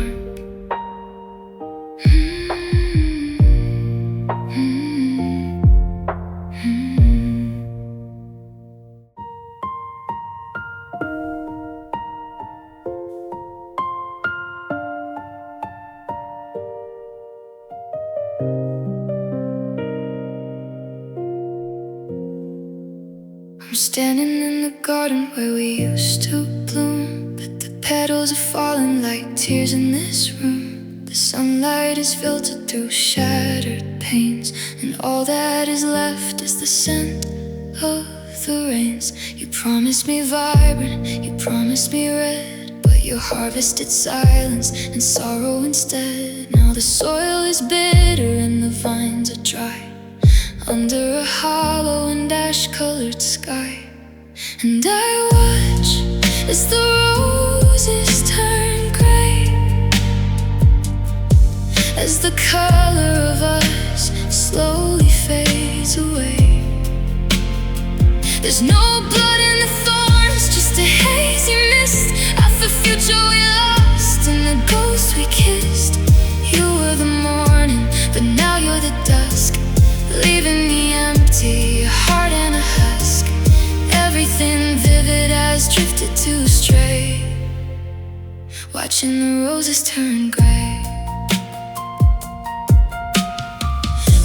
I'm standing in the garden where we used to bloom, but the petals are falling like tears in this room. The sunlight is filtered through shattered panes, and all that is left is the scent of the rains. You promised me vibrant, you promised me red, but you harvested silence and sorrow instead. Now the soil is bitter and the vines are dry, under a hollow and ash-colored sky. And I watch as the roses turn gray, as the color of us slowly fades away. There's no blood in the thorns, just a hazy mist of the future we lost and the ghost we kissed. You were the morning, but now you're the dusk, leaving me empty, a heart and a husk. Everything vivid has drifted to stray, watching the roses turn gray.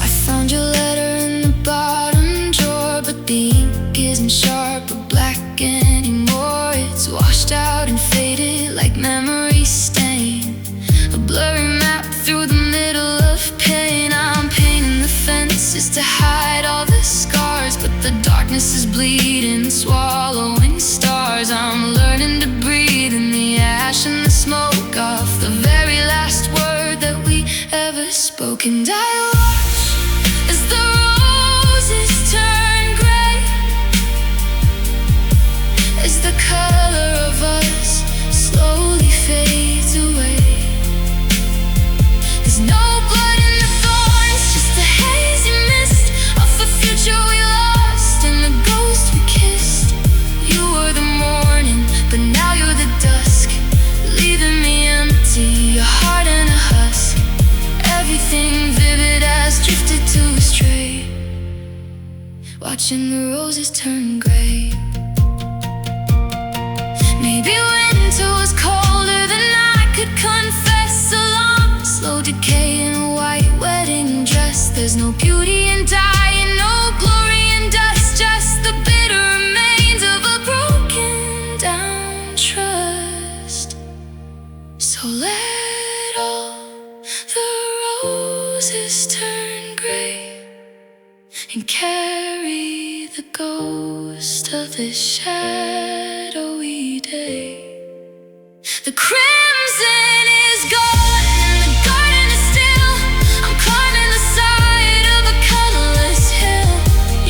I found your letter in the bottom drawer, but the ink isn't sharp or black anymore. It's washed out and faded like memory darkness is bleeding, swallowing stars. I'm learning to breathe in the ash and the smoke off the very last word that we ever spoke. And I watch as the roses turn gray, as the color of us slowly fades away. There's no blood in the thorns, just a hazy mist of the future we lost and the ghost we kissed. You were the morning, but now you're the dusk, leaving me empty, a heart and a husk. Everything vivid has drifted to a stray, watching the roses turn gray. Maybe winter was colder than I could confess. A long, slow decay in a white wedding dress. There's no beauty in dying, no glory in dust, just the bitter remains of a broken down trust. So let all the roses turn gray and carry the ghost of this shadowy day. The crimson is gone and the garden is still. I'm climbing the side of a colorless hill.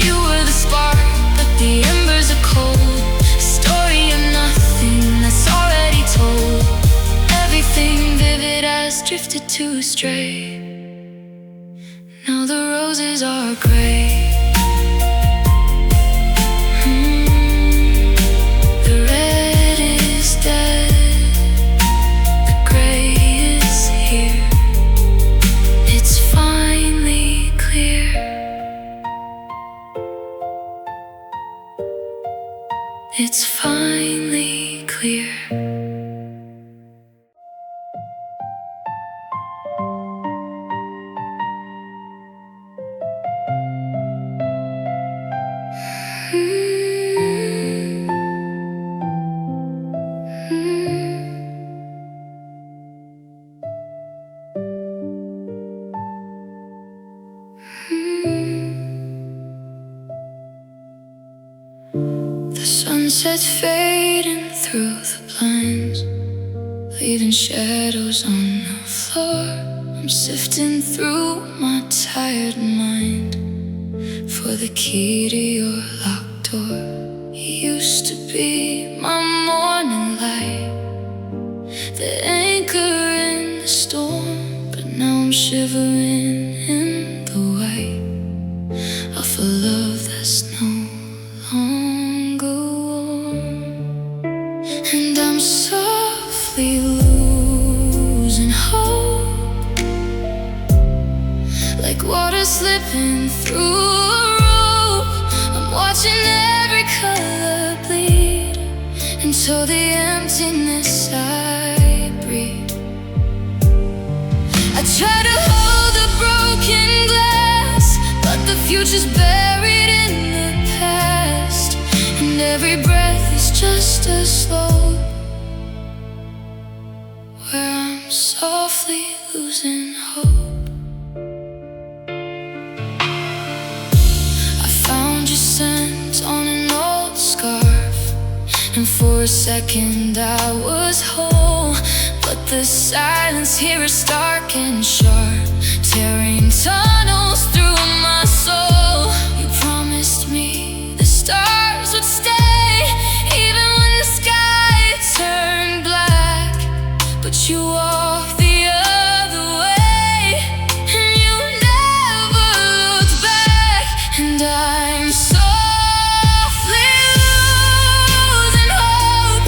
You were the spark, but the embers are cold. A story of nothing that's already told. Everything vivid has drifted to a stray. Now the roses are gray. The red is dead, the gray is here. It's finally clear. It's finally clear. The sunset's fading through the blinds, leaving shadows on the floor. I'm sifting through my tired mind for the key to your locked door. You used to be my morning light, the anchor in the storm. But now I'm shivering in the white of a love that's no longer warm. And I'm softly losing hope, like water slipping through a rope. I'm watching every color bleed into the emptiness I breathe. I try to hold the broken glass, but the future's buried in the past, and every breath is just a slope where I'm softly losing hope. I found your scent on an old scarf, and for a second I was whole. But the silence here is stark and sharp, tearing tunnels through my soul. You promised me the stars would stay, even when the sky turned black. But you walked the other way, and you never looked back. And I'm softly losing hope,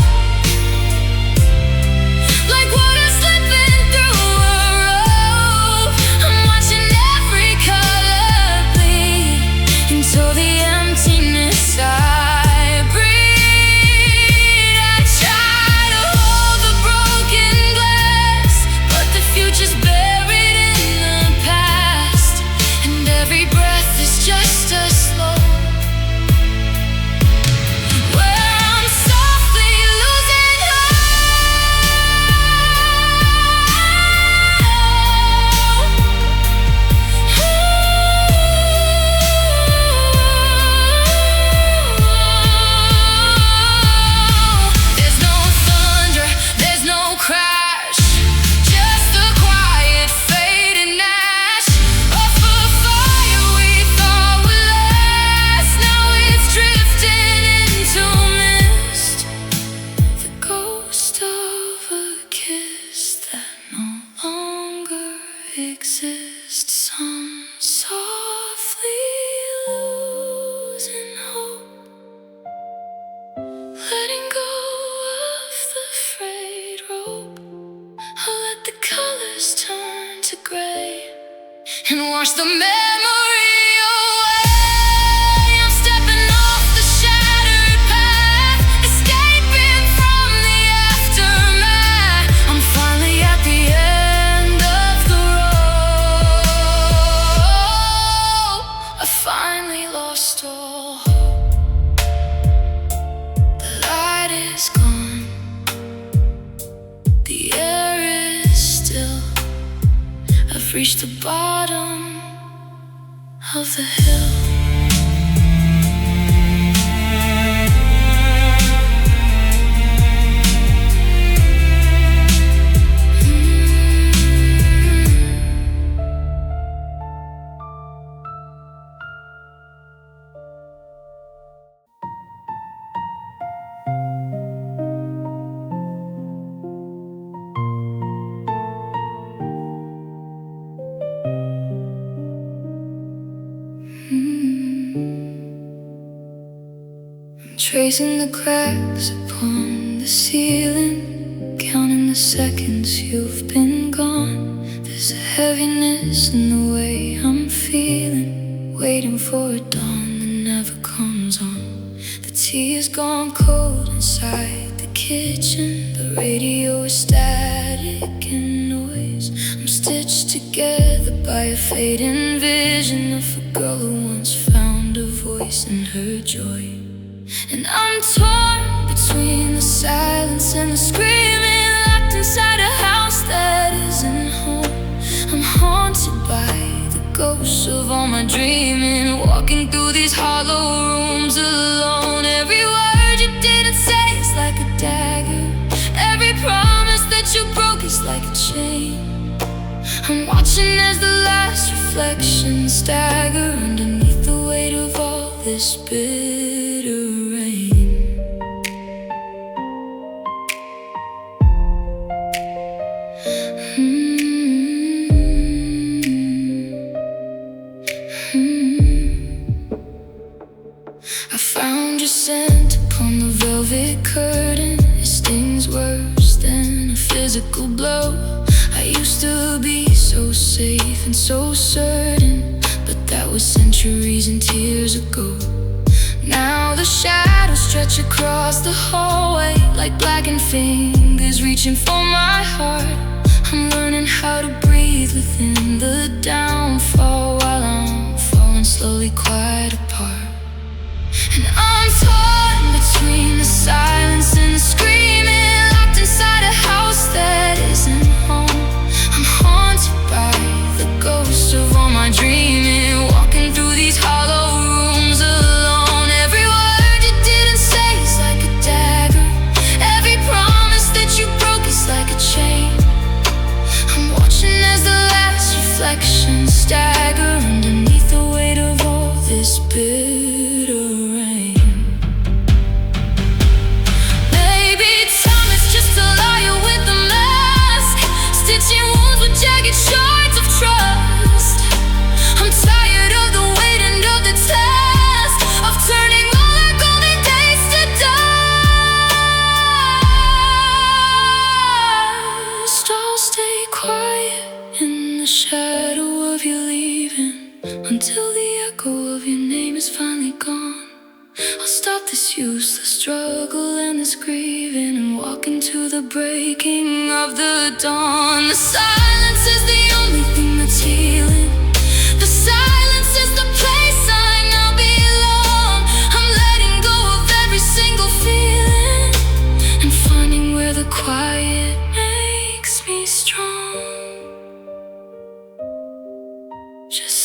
like water slipping through a rope. I'm watching every color bleed into the emptiness I breathe. I try to hold the broken glass, colors turn to gray and wash the memory away. I'm stepping off the shattered path, escaping from the aftermath. I'm finally at the end of the road. I finally lost all hope. The light is gone, the air is still. I've reached the bottom of the hill. Tracing the cracks upon the ceiling, counting the seconds you've been gone. There's a heaviness in the way I'm feeling, waiting for a dawn that never comes on. The tea has gone cold inside the kitchen. The radio is static and noise. I'm stitched together by a fading vision of a girl who once found a voice in her joy. And I'm torn between the silence and the screaming, locked inside a house that isn't home. I'm haunted by the ghosts of all my dreaming, walking through these hollow rooms alone. Every word you didn't say is like a dagger. Every promise that you broke is like a chain. I'm watching as the last reflections stagger underneath the weight of all this bitter rain. I found your scent upon the velvet curtain. It stings worse than a physical blow. I used to be so safe and so certain, but that was centuries and tears ago. Now the shadows stretch across the hallway like blackened fingers reaching for my heart. I'm learning how to breathe within the downfall while I'm falling slowly quite apart. And I'm torn between the silence and the screaming, locked inside a house that isn't home. I'm haunted by the ghosts of all my dreaming, walking through these hollow rooms alone. Every word you didn't say is like a dagger. Every promise that you broke is like a chain. I'm watching as the last reflections stagger underneath the weight of all this bitter rain. Maybe time is just a liar with a mask, stitching wounds with jagged shards of trust. I'm tired of the weight and of the task of turning all our golden days to dust. I'll stay quiet in the shadow of you leaving until the echo of your name is finally gone. I'll stop this useless struggle and this grieving and walk into the breaking of the dawn. The silence is the only thing that's healing. The silence is the place I now belong. I'm letting go of every single feeling and finding where the quiet makes me strong. Just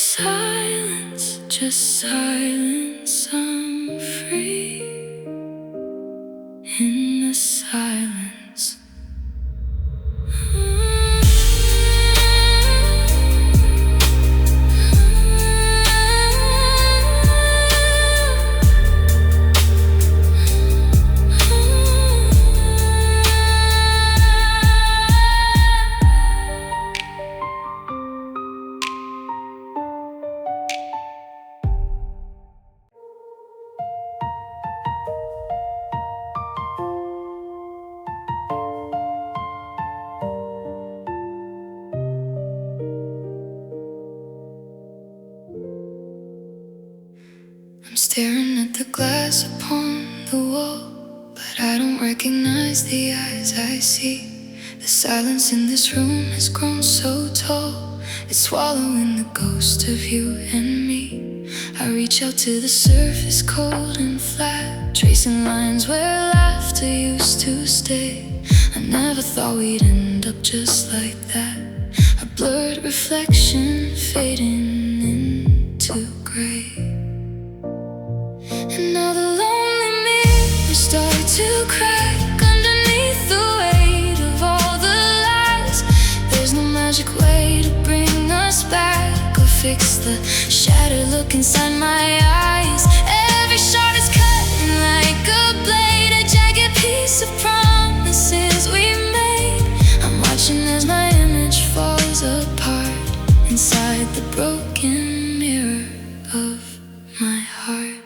silence, I'm free in the silence. staring at the glass upon the wall, but I don't recognize the eyes I see. The silence in this room has grown so tall, it's swallowing the ghost of you and me. I reach out to the surface, cold and flat, tracing lines where laughter used to stay. I never thought we'd end up just like that, a blurred reflection fading into gray. And now the lonely mirrors start to crack underneath the weight of all the lies. There's no magic way to bring us back or fix the shattered look inside my eyes. Every shot is cutting like a blade, a jagged piece of promises we made. I'm watching as my image falls apart inside the broken mirror of my heart.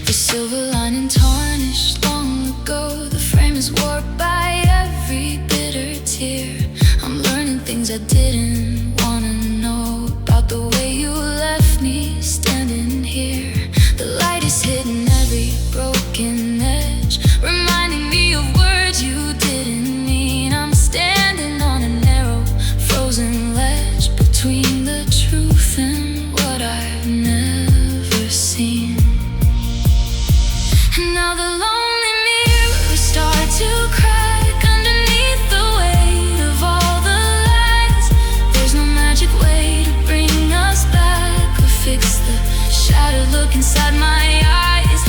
The silver lining tarnished long ago, the frame is warped by every bitter tear. I'm learning things I didn't wanna know about the way you left me standing here. The light is hitting every broken edge, reminding me of words you didn't mean. I'm standing on a narrow, frozen ledge between the truth and what I've never seen. And now the lonely mirrors start to crack underneath the weight of all the lies. There's no magic way to bring us back or fix the shattered look inside my eyes.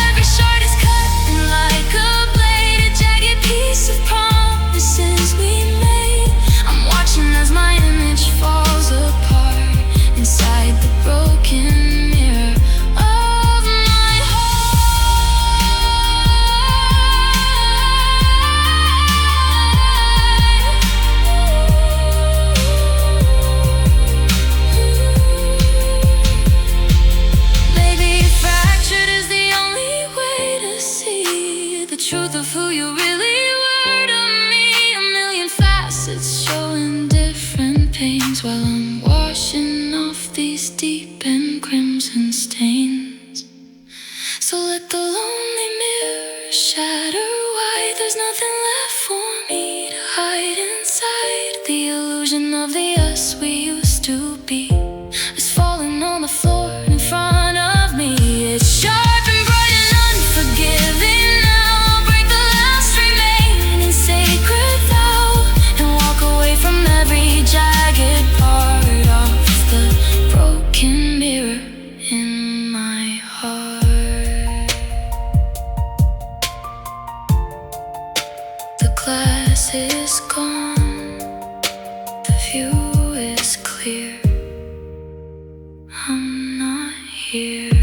Every shot is cutting like a blade, a jagged piece of promises we made. I'm watching as my image falls apart inside the broken mirror of my heart. Maybe fractured is the only way to see the truth of who you really were to me. A million facets showing different pains while I'm washing off these deep and crimson stains. So let the lonely mirror shatter wide. There's nothing left for me to hide inside. The illusion of the us we used to be is falling on the floor in front of me. It's sharp and bright and unforgiving now. Break the last remaining sacred vow and walk away from every jagged part of the broken mirror in my heart. The glass is gone, the view is clear. I'm not here.